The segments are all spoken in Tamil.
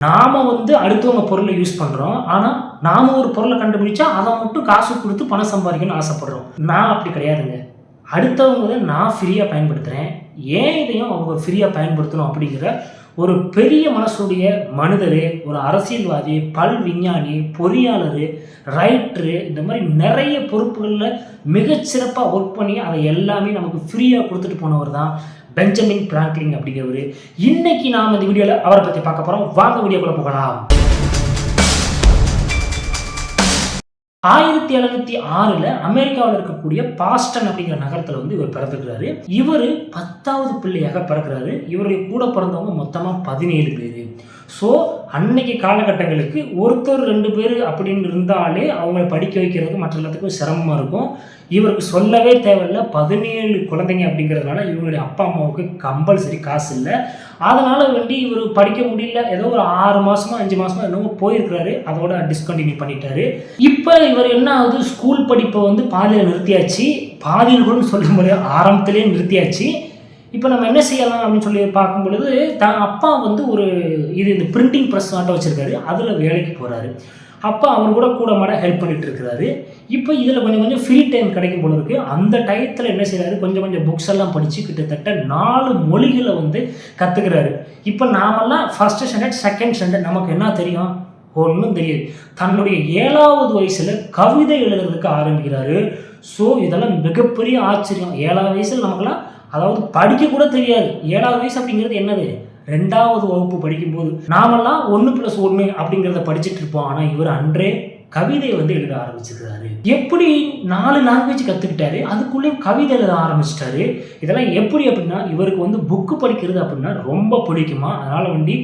நாம வந்து அடுத்தவங்க பொருளை யூஸ் பண்றோம். ஆனா, நாம ஒரு பொருளை கண்டுபிடிச்சா அதை மட்டும் காசு கொடுத்து பணம் சம்பாதிக்கணும்னு ஆசைப்படுறோம். நான் அப்படி கிடையாதுங்க. அடுத்தவங்க நான் ஃப்ரீயா பயன்படுத்துறேன். ஏன் இதையும் அவங்க ஃப்ரீயா பயன்படுத்தணும் அப்படிங்கிற ஒரு பெரிய மனசுடைய மனிதரு, ஒரு அரசியல்வாதி, விஞ்ஞானி, பொறியாளரு, ரைட்டரு இந்த மாதிரி நிறைய பொறுப்புகள்ல மிகச்சிறப்பா ஒர்க் பண்ணி அதை எல்லாமே நமக்கு ஃப்ரீயா குடுத்துட்டு போனவர் தான் பெஞ்சமின் பிராங்க்லின் அப்படிங்கிறவரு. இன்னைக்கு நாம இந்த வீடியோல அவரை பத்தி பார்க்க போறோம். வாங்க வீடியோக்குள்ள போகலாம். 1706ல் அமெரிக்காவில் இருக்கக்கூடிய பாஸ்டன் அப்படிங்கிற நகரத்தில் வந்து இவர் பிறந்திருக்கிறாரு. இவர் 10வது பிள்ளையாக பிறக்கிறாரு. இவருடைய கூட பிறந்தவங்க மொத்தமாக 17 பேர். ஸோ அன்னைக்கு காலகட்டங்களுக்கு ஒருத்தர் 2 பேர் அப்படின்னு இருந்தாலே அவங்கள படிக்க வைக்கிறதுக்கு மற்ற எல்லாத்துக்கும் சிரமமாக இருக்கும். இவருக்கு சொல்லவே தேவையில்லை, 17 குழந்தைங்க அப்படிங்கிறதுனால இவங்களுடைய அப்பா அம்மாவுக்கு கம்பல்சரி காசு இல்லை. அதனால் வேண்டி இவர் படிக்க முடியல. ஏதோ ஒரு 6 மாதமோ 5 மாதமோ என்னவோ போயிருக்கிறாரு. அதோட டிஸ்கண்டினியூ பண்ணிட்டாரு. இப்போ இவர் என்ன ஆகுது, ஸ்கூல் படிப்பை வந்து பாதியில் நிறுத்தியாச்சு. பாதியில் கூட சொல்ல முடியாது, ஆரம்பத்திலே நிறுத்தியாச்சு. இப்போ நம்ம என்ன செய்யலாம் அப்படின்னு சொல்லி பார்க்கும் பொழுது, தான் அப்பா வந்து இந்த பிரிண்டிங் ப்ரெஸ் ஆட்டம் வச்சுருக்காரு. அதில் வேலைக்கு போகிறாரு. அப்பா அவர் கூட மாட ஹெல்ப் பண்ணிட்டு இருக்கிறாரு. இப்போ இதில் கொஞ்சம் ஃப்ரீ டைம் கிடைக்கும் போல இருக்குது. அந்த டயத்தில் என்ன செய்கிறாரு, கொஞ்சம் புக்ஸ் எல்லாம் படித்து கிட்டத்தட்ட 4 மொழிகளை வந்து கற்றுக்கிறாரு. இப்போ நாமெல்லாம் ஃபஸ்ட்டு ஸ்டாண்டர்ட், செகண்ட் ஸ்டாண்டர்ட், நமக்கு என்ன தெரியும், ஒன்றும் தெரியாது. தன்னுடைய 7வது வயசில் கவிதை எழுதுறதுக்கு ஆரம்பிக்கிறாரு. ஸோ இதெல்லாம் மிகப்பெரிய ஆச்சரியம். 7வது வயசில் நமக்குலாம் அதாவது படிக்க கூட தெரியாது. 7வது வயசு அப்படிங்கிறது என்னது, 2வது வகுப்பு படிக்கும்போது நாமெல்லாம் 1+1 அப்படிங்கிறத படிச்சுட்டு இருப்போம். ஆனால் இவர் அன்றே கவிதை வந்து எழுத ஆரம்பிச்சிருக்கிறாரு. எப்படி 4 லாங்குவேஜ் கற்றுக்கிட்டாரு, அதுக்குள்ளேயும் கவிதை எழுத ஆரம்பிச்சிட்டாரு. இதெல்லாம் எப்படி அப்படின்னா, இவருக்கு வந்து புக்கு படிக்கிறது அப்படின்னா ரொம்ப பிடிக்குமா. அதனால் வந்து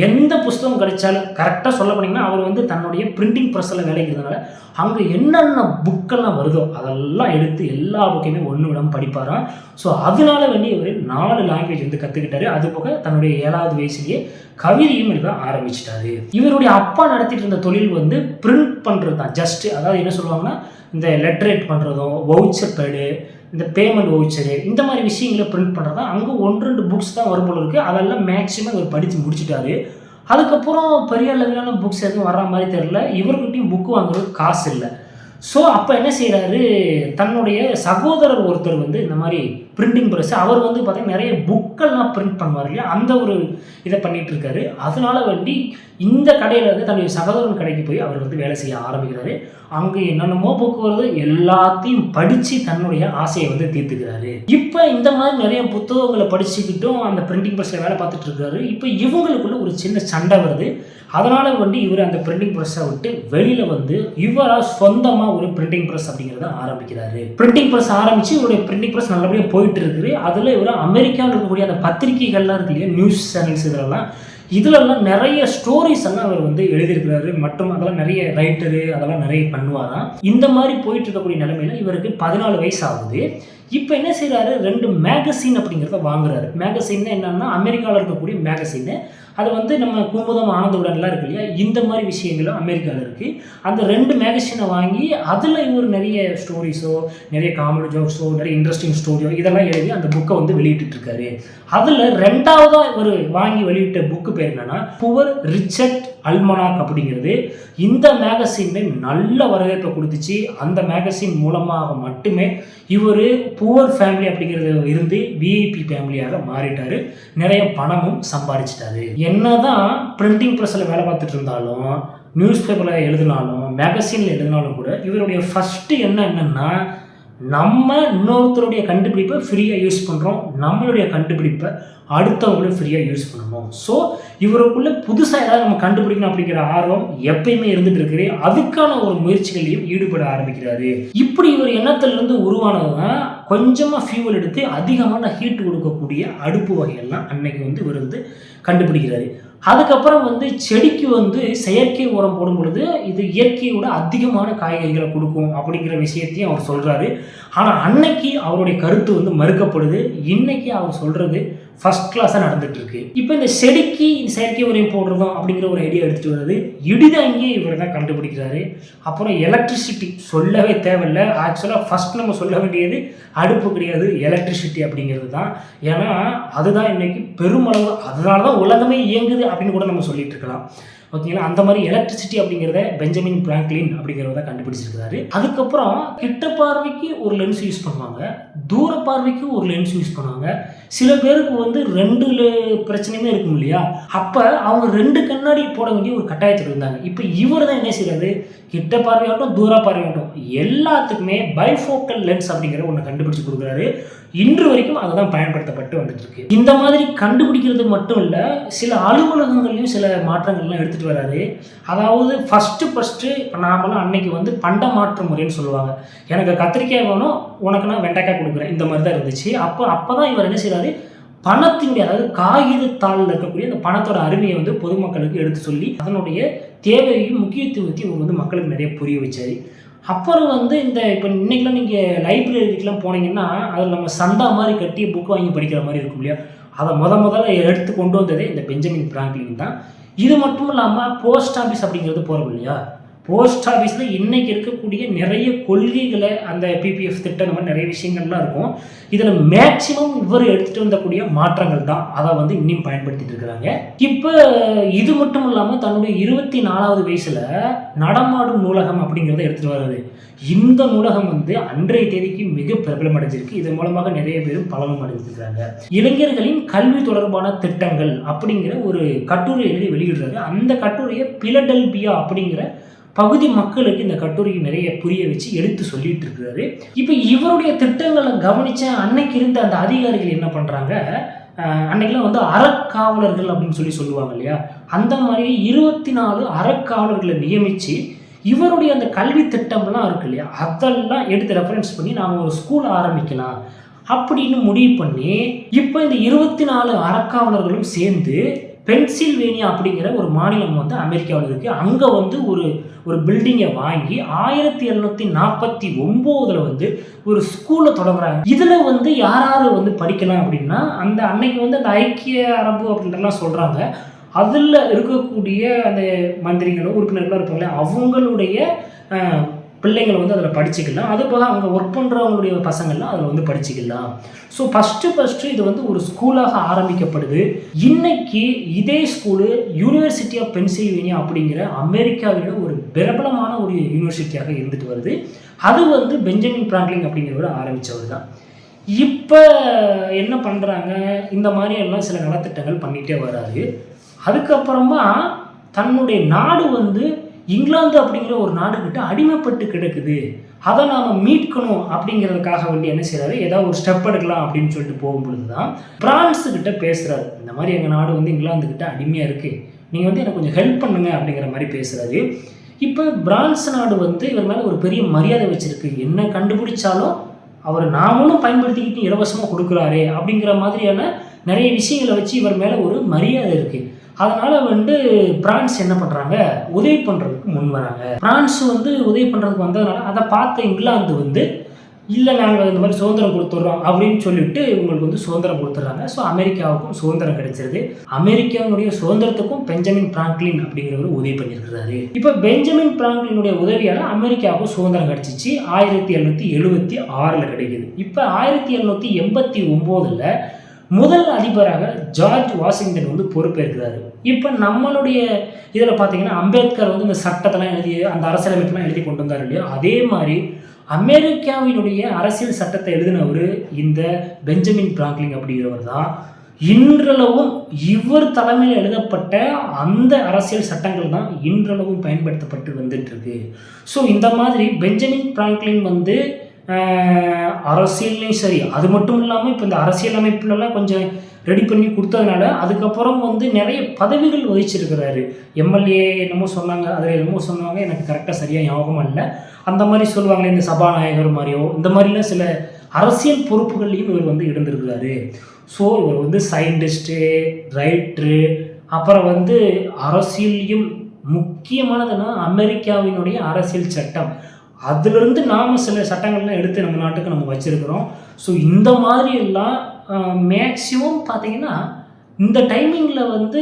எந்த புஸ்தகம் கிடைச்சாலும், கரெக்டாக சொல்ல போனீங்கன்னா அவர் வந்து தன்னுடைய பிரிண்டிங் ப்ரெஸ்ஸில் வேலைக்கிறதுனால அங்கே என்னென்ன புக்கெல்லாம் வருதோ அதெல்லாம் எடுத்து எல்லா புக்கையுமே ஒன்று விடாமல் படிப்பாராம். ஸோ அதனால வேண்டி இவர் 4 லாங்குவேஜ் வந்து கற்றுக்கிட்டாரு. அது போக தன்னுடைய 7வது வயசுலேயே கவிதையும் எழுத ஆரம்பிச்சிட்டாரு. இவருடைய அப்பா நடத்திட்டு இருந்த தொழில் வந்து பிரிண்ட் பண்ணுறது தான். ஜஸ்ட் அதாவது என்ன சொல்லுவாங்கன்னா, இந்த லெட்டரேட் பண்ணுறதும், வவுச்சர் பேடு, இந்த பேமெண்ட் வவுச்சரு, இந்த மாதிரி விஷயங்களை பிரிண்ட் பண்ணுறது தான். அங்கே 1-2 புக்ஸ் தான் வரும் போல இருக்குது. அதெல்லாம் மேக்ஸிமம் இவர் படித்து முடிச்சுட்டாரு. அதுக்கப்புறம் பெரிய அளவிலான புக்ஸ் எதுவும் வர்ற மாதிரி தெரியல. இவர்கிட்டையும் புக்கு வாங்குறதுக்கு காசு இல்லை. ஸோ அப்போ என்ன செய்கிறாரு, தன்னுடைய சகோதரர் ஒருத்தர் வந்து இந்த மாதிரி பிரிண்டிங் ப்ரெஸ், அவர் வந்து பார்த்தீங்கன்னா நிறைய புக்கெல்லாம் பிரிண்ட் பண்ணுவார் இல்லையா, அந்த ஒரு இதை பண்ணிகிட்டு இருக்காரு. அதனால வேண்டி இந்த கடையில் வந்து தன்னுடைய சகோதரன் கடைக்கு போய் அவர் வந்து வேலை செய்ய ஆரம்பிக்கிறாரு. அங்கே என்னென்னமோ புக்கு வருது, எல்லாத்தையும் படித்து தன்னுடைய ஆசையை வந்து தீர்த்துக்கிறாரு. இப்போ இந்த மாதிரி நிறைய புத்தகங்களை படிச்சுக்கிட்டும் அந்த பிரிண்டிங் ப்ரெஸ்ஸில் வேலை பார்த்துட்டு இருக்காரு. இப்போ இவங்களுக்குள்ள ஒரு சின்ன சண்டை வருது. அதனால் வந்து இவர் அந்த பிரிண்டிங் ப்ரெஸ்ஸை விட்டு வெளியில் வந்து இவராக சொந்தமாக ஒரு பிரிண்டிங் ப்ரெஸ் அப்படிங்கிறத ஆரம்பிக்கிறாரு. பிரிண்டிங் ப்ரெஸ் ஆரம்பித்து இவருடைய பிரிண்டிங் ப்ரெஸ் நல்லபடியாக போயிட்டு இருக்குது. அதில் இவர் அமெரிக்காவில் இருக்கக்கூடிய அந்த பத்திரிகைகள்லாம் இருக்கு இல்லையா, நியூஸ் சேனல்ஸ், இதிலெல்லாம் நிறைய ஸ்டோரிஸ் எல்லாம் அவர் வந்து எழுதியிருக்கிறாரு. மற்றும் அதெல்லாம் நிறைய ரைட்டரு அதெல்லாம் நிறைய பண்ணுவாராம். இந்த மாதிரி போயிட்டு இருக்கக்கூடிய நிலைமையில் இவருக்கு 14 வயசு ஆகுது. இப்போ என்ன செய்கிறாரு, 2 மேகசின் அப்படிங்கிறத வாங்குறாரு. மேகசின்னா என்னன்னா, அமெரிக்காவில் இருக்கக்கூடிய மேகசின்னு. அது வந்து நம்ம குமுதம், ஆனந்தவுடன்லாம் இருக்கு இல்லையா, இந்த மாதிரி விஷயங்களும் அமெரிக்காவில் இருக்குது. அந்த 2 மேகசினை வாங்கி அதில் இவர் நிறைய ஸ்டோரிஸோ, நிறைய காமெடி ஜோக்ஸோ, நிறைய இன்ட்ரெஸ்டிங் ஸ்டோரியோ இதெல்லாம் எழுதி அந்த புக்கை வந்து வெளியிட்டுருக்காரு. அதில் 2வதாக இவர் வாங்கி வெளியிட்ட புக்கு பேர் என்னன்னா, புவர் ரிச்சர்ட் அல்மனாக் அப்படிங்கிறது. இந்த மேகசின் நல்ல வரவேற்பை கொடுத்துச்சு. அந்த மேகசின் மூலமாக மட்டுமே இவர் புவர் ஃபேமிலி அப்படிங்கிறத இருந்து விஐபி ஃபேமிலியாக மாறிட்டாரு. நிறைய பணமும் சம்பாதிச்சிட்டாரு. என்னதான் பிரிண்டிங் ப்ரெஸ்ஸில் வேலை பார்த்துட்டு இருந்தாலும், நியூஸ் பேப்பரில் எழுதினாலும், மேகசினில் எழுதினாலும் கூட இவருடைய ஃபஸ்ட்டு என்னன்னா, நம்ம இன்னொருத்தருடைய கண்டுபிடிப்பை ஃப்ரீயாக யூஸ் பண்ணுறோம், நம்மளுடைய கண்டுபிடிப்பை அடுத்தவங்களும் ஃப்ரீயாக யூஸ் பண்ணணும். ஸோ இவருக்குள்ளே புதுசாக ஏதாவது நம்ம கண்டுபிடிக்கணும் அப்படிங்கிற ஆர்வம் எப்பயுமே இருந்துட்டு இருக்குது. அதுக்கான ஒரு முயற்சிகளையும் ஈடுபட ஆரம்பிக்கிறாரு. இப்படி இவர் எண்ணத்திலிருந்து உருவானது தான் கொஞ்சமாக ஃபியூவல் எடுத்து அதிகமான ஹீட் கொடுக்கக்கூடிய அடுப்பு வகையெல்லாம் அன்னைக்கு வந்து இவர் வந்து கண்டுபிடிக்கிறாரு. அதுக்கப்புறம் வந்து செடிக்கு வந்து செயற்கை உரம் போடும் பொழுது இது இயற்கையோட அதிகமான காய்கறிகளை கொடுக்கும் அப்படிங்கிற விஷயத்தையும் அவர் சொல்கிறாரு. ஆனால் அன்னைக்கு அவருடைய கருத்து வந்து மறுக்கப்படுது. இன்னைக்கு அவர் சொல்கிறது ஃபர்ஸ்ட் கிளாஸாக நடந்துட்டு இருக்கு. இப்போ இந்த செடிக்கு இந்த செயற்கை உரம் போடுறதும் அப்படிங்கிற ஒரு ஐடியா எடுத்துட்டு வர்றது இடிதாங்கியே இவர் தான் கண்டுபிடிக்கிறாரு. அப்புறம் எலக்ட்ரிசிட்டி சொல்லவே தேவையில்லை. ஆக்சுவலாக ஃபர்ஸ்ட் நம்ம சொல்ல வேண்டியது அடுப்பு கிடையாது, எலக்ட்ரிசிட்டி அப்படிங்கிறது தான். ஏன்னா அதுதான் இன்னைக்கு பெருமளவு, அதனால தான் உலகமே இயங்குது அப்படின்னு கூட நம்ம சொல்லிட்டு இருக்கலாம். ஓகேங்களா? அந்த மாதிரி எலக்ட்ரிசிட்டி அப்படிங்கிறத பெஞ்சமின் பிராங்க்லின் அப்படிங்கிறத கண்டுபிடிச்சிருக்கிறாரு. அதுக்கப்புறம் கிட்ட பார்வைக்கு ஒரு லென்ஸ் யூஸ் பண்ணுவாங்க, தூர பார்வைக்கு ஒரு லென்ஸ் யூஸ் பண்ணுவாங்க. சில பேருக்கு வந்து 2 பிரச்சனையுமே இருக்கும் இல்லையா, அப்போ அவங்க 2 கண்ணாடி போட வேண்டிய ஒரு கட்டாயத்தில் இருந்தாங்க. இப்போ இவர் தான் என்ன செய்யறாரு, கிட்ட பார்வையாகட்டும் தூர பார்வையாகட்டும் எல்லாத்துக்குமே பைஃபோக்கல் லென்ஸ் அப்படிங்கிற ஒன்று கண்டுபிடிச்சு கொடுக்குறாரு. இன்று வரைக்கும் அதுதான் பயன்படுத்தப்பட்டு வந்துட்டு இருக்கு. இந்த மாதிரி கண்டுபிடிக்கிறது மட்டும் இல்லை, சில அலுவலகங்களையும் சில மாற்றங்கள்லாம் எடுத்துட்டு வராரு. அதாவது ஃபர்ஸ்ட் இப்போ நாமெல்லாம் அன்னைக்கு வந்து பண்ட மாற்று முறைன்னு சொல்லுவாங்க. எனக்கு கத்திரிக்காய் வேணும், உனக்கு நான் வெண்டைக்காய் கொடுக்குறேன், இந்த மாதிரி தான் இருந்துச்சு. அப்போதான் இவர் என்ன செய்யறாரு, பணத்தினுடைய, அதாவது காகிதத்தாளில் இருக்கக்கூடிய அந்த பணத்தோட அருமையை வந்து பொதுமக்களுக்கு எடுத்து சொல்லி அதனுடைய தேவையையும் முக்கியத்துவத்தையும் இவர் வந்து மக்களுக்கு நிறைய புரிய வச்சாரு. அப்புறம் வந்து இந்த இப்போ இன்றைக்கெலாம் நீங்கள் லைப்ரரிக்கெலாம் போனீங்கன்னா அதில் நம்ம சந்தா மாதிரி கட்டி புக் வாங்கி படிக்கிற மாதிரி இருக்கும் இல்லையா, அதை முதல்ல எடுத்து கொண்டு வந்ததே இந்த பெஞ்சமின் பிராங்க்லின் தான். இது மட்டும் இல்லாமல் போஸ்ட் ஆஃபீஸ் அப்படிங்கிறது போகிறோம் இல்லையா, போஸ்ட் ஆஃபீஸில் இன்றைக்கி இருக்கக்கூடிய நிறைய கொள்கைகளை, அந்த பிபிஎஃப் திட்டம், இந்த மாதிரி நிறைய விஷயங்கள்லாம் இருக்கும். இதில் மேக்சிமம் இவர் எடுத்துகிட்டு வந்தக்கூடிய மாற்றங்கள் தான் அதை வந்து இன்னும் பயன்படுத்திட்டு இருக்கிறாங்க. இப்போ இது மட்டும் இல்லாமல் தன்னுடைய 24வது வயசில் நடமாடும் நூலகம் அப்படிங்கிறத எடுத்துகிட்டு வர்றாரு. இந்த நூலகம் வந்து அன்றைய தேதிக்கு மிக பிரபலம் அடைஞ்சிருக்கு. இதன் மூலமாக நிறைய பேரும் பலனும் அடைஞ்சிருக்கிறாங்க. இளைஞர்களின் கல்வி தொடர்பான திட்டங்கள் அப்படிங்கிற ஒரு கட்டுரை எழுதி வெளியிடுறாரு. அந்த கட்டுரையை பிலடெல்பியா அப்படிங்கிற பகுதி மக்களுக்கு இந்த கட்டுரையை நிறைய புரிய வச்சு எடுத்து சொல்லிட்டு இருக்கிறாரு. இப்போ இவருடைய திட்டங்களை கவனிச்ச அன்னைக்கு இருந்த அந்த அதிகாரிகள் என்ன பண்றாங்க, அன்னைக்கெல்லாம் வந்து அறக்காவலர்கள் அப்படின்னு சொல்லுவாங்க இல்லையா, அந்த மாதிரி 24 அறக்காவலர்களை நியமிச்சு இவருடைய அந்த கல்வி திட்டம்லாம் இருக்கு இல்லையா, அதெல்லாம் எடுத்து ரெஃபரன்ஸ் பண்ணி நாம் ஒரு ஸ்கூல் ஆரம்பிக்கலாம் அப்படின்னு முடிவு பண்ணி, இப்போ இந்த 24 அறக்காவலர்களும் சேர்ந்து பென்சில்வேனியா அப்படிங்கிற ஒரு மாநிலம் வந்து அமெரிக்காவில் இருக்குது. அங்கே வந்து ஒரு பில்டிங்கை வாங்கி 1749 வந்து ஒரு ஸ்கூலை தொடங்குறாங்க. இதில் வந்து யார் வந்து படிக்கலாம் அப்படின்னா, அந்த அன்னைக்கு வந்து அந்த ஐக்கிய அரபு அப்படின்றலாம் சொல்கிறாங்க, அதில் இருக்கக்கூடிய அந்த மந்திரிகளோ உறுப்பினர்களோ இருப்பாங்களே அவங்களுடைய பிள்ளைங்களை வந்து அதில் படிச்சுக்கலாம். அது போக அங்கே ஒர்க் பண்ணுறவங்களுடைய பசங்கள்லாம் அதில் வந்து படிச்சுக்கலாம். ஸோ ஃபஸ்ட்டு இது வந்து ஒரு ஸ்கூலாக ஆரம்பிக்கப்படுது. இன்னைக்கு இதே ஸ்கூலு யூனிவர்சிட்டி ஆஃப் பென்சில்வேனியா அப்படிங்கிற அமெரிக்காவில் ஒரு பிரபலமான ஒரு யூனிவர்சிட்டியாக இருந்துட்டு வருது. அது வந்து பெஞ்சமின் பிராங்க்லின் அப்படிங்கிறவர் ஆரம்பித்தவர் தான். இப்போ என்ன பண்ணுறாங்க, இந்த மாதிரி எல்லாம் சில நலத்திட்டங்கள் பண்ணிகிட்டே வராரு. அதுக்கப்புறமா தன்னுடைய நாடு வந்து இங்கிலாந்து அப்படிங்கிற ஒரு நாடுகிட்ட அடிமைப்பட்டு கிடக்குது, அதை நாம் மீட்கணும் அப்படிங்கிறதுக்காக வேண்டி என்ன செய்கிறாரு, ஏதாவது ஒரு ஸ்டெப் எடுக்கலாம் அப்படின்னு சொல்லிட்டு போகும்பொழுது தான் பிரான்ஸுக்கிட்ட பேசுகிறாரு. இந்த மாதிரி எங்கள் நாடு வந்து இங்கிலாந்துக்கிட்ட அடிமையாக இருக்குது, நீங்கள் வந்து எனக்கு கொஞ்சம் ஹெல்ப் பண்ணுங்க அப்படிங்கிற மாதிரி பேசுகிறாரு. இப்போ பிரான்ஸ் நாடு வந்து இவர் மேலே ஒரு பெரிய மரியாதை வச்சுருக்கு. என்ன கண்டுபிடிச்சாலும் அவர் நாமளும் பயன்படுத்திக்கிட்டு இலவசமாக கொடுக்குறாரு அப்படிங்கிற மாதிரியான நிறைய விஷயங்களை வச்சு இவர் மேலே ஒரு மரியாதை இருக்குது. அதனால் வந்து பிரான்ஸ் என்ன பண்ணுறாங்க, உதவி பண்ணுறதுக்கு முன் வராங்க. பிரான்ஸ் வந்து உதவி பண்ணுறதுக்கு வந்ததுனால அதை பார்த்த இங்கிலாந்து வந்து இல்லை நாங்கள் இந்த மாதிரி சுதந்திரம் கொடுத்துட்றோம் அப்படின்னு சொல்லிட்டு இவங்களுக்கு வந்து சுதந்திரம் கொடுத்துட்றாங்க. ஸோ அமெரிக்காவுக்கும் சுதந்திரம் கிடைச்சிருது. அமெரிக்காவுடைய சுதந்திரத்துக்கும் பெஞ்சமின் பிராங்க்லின் அப்படிங்கிறவர் உதவி பண்ணியிருக்கிறாரு. இப்போ பெஞ்சமின் பிராங்க்லினுடைய உதவியால் அமெரிக்காவுக்கும் சுதந்திரம் கிடைச்சிச்சு. 1776 கிடைக்குது. இப்போ 1789 முதல் அதிபராக ஜார்ஜ் வாஷிங்டன் வந்து பொறுப்பேற்கிறாரு. இப்போ நம்மளுடைய இதில் பார்த்தீங்கன்னா அம்பேத்கர் வந்து இந்த சட்டத்தெல்லாம் எழுதி அந்த அரசியலமைப்பெல்லாம் எழுதி கொண்டு வந்தார் இல்லையா, அதே மாதிரி அமெரிக்காவினுடைய அரசியல் சட்டத்தை எழுதினவர் இந்த பெஞ்சமின் பிராங்க்லின் அப்படிங்கிறவர் தான். இன்றளவும் இவர் தலைமையில் எழுதப்பட்ட அந்த அரசியல் சட்டங்கள் தான் இன்றளவும் பயன்படுத்தப்பட்டு வந்துட்டு இருக்கு. ஸோ இந்த மாதிரி பெஞ்சமின் பிராங்க்லின் வந்து அரசியல்லையும் சரி, அது மட்டும் இல்லாமல் இப்போ இந்த அரசியல் அமைப்புலலாம் கொஞ்சம் ரெடி பண்ணி கொடுத்ததுனால அதுக்கப்புறம் வந்து நிறைய பதவிகள் வகிச்சிருக்கிறாரு. எம்எல்ஏ என்னமோ சொன்னாங்க, அதில் என்னமோ சொன்னாங்க, எனக்கு கரெக்டாக சரியாக ஞாபகம் இல்லை. அந்த மாதிரி சொல்லுவாங்களே, இந்த சபாநாயகர் மாதிரியோ இந்த மாதிரிலாம் சில அரசியல் பொறுப்புகள்லையும் இவர் வந்து இருந்திருக்கிறாரு. ஸோ இவர் வந்து சயின்டிஸ்ட்டு, ரைட்ரு, அப்புறம் வந்து அரசியலையும் முக்கியமானதுன்னா அமெரிக்காவினுடைய அரசியல் சட்டம், அதிலிருந்து நாம் சில சட்டங்கள்லாம் எடுத்து நம்ம நாட்டுக்கு நம்ம வச்சுருக்கிறோம். ஸோ இந்த மாதிரி எல்லாம் மேக்ஸிமம் பார்த்தீங்கன்னா இந்த டைமிங்கில் வந்து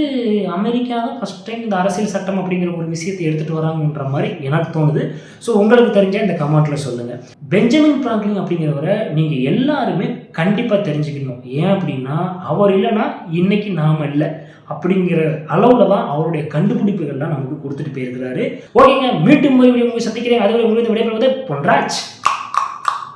அமெரிக்கா தான் ஃபஸ்ட் டைம் இந்த அரசியல் சட்டம் அப்படிங்கிற ஒரு விஷயத்தை எடுத்துகிட்டு வராங்கன்ற மாதிரி எனக்கு தோணுது. ஸோ உங்களுக்கு தெரிஞ்சால் இந்த கமெண்ட்டில் சொல்லுங்கள். பெஞ்சமின் ஃப்ராங்க்லின் அப்படிங்கிறவரை நீங்கள் எல்லாருமே கண்டிப்பாக தெரிஞ்சுக்கணும். ஏன் அப்படின்னா அவர் இல்லைன்னா இன்னைக்கு நாம் இல்லை அப்படிங்கிற அளவில் தான் அவருடைய கண்டுபிடிப்புகள்லாம் நமக்கு கொடுத்துட்டு போயிருக்கிறாரு. ஓகேங்க, மீண்டும் ஒரு வீடியோ சந்திக்கிறேன். அதுவரை உங்களுக்கு விடைபெறுவது பொன்ராஜ்.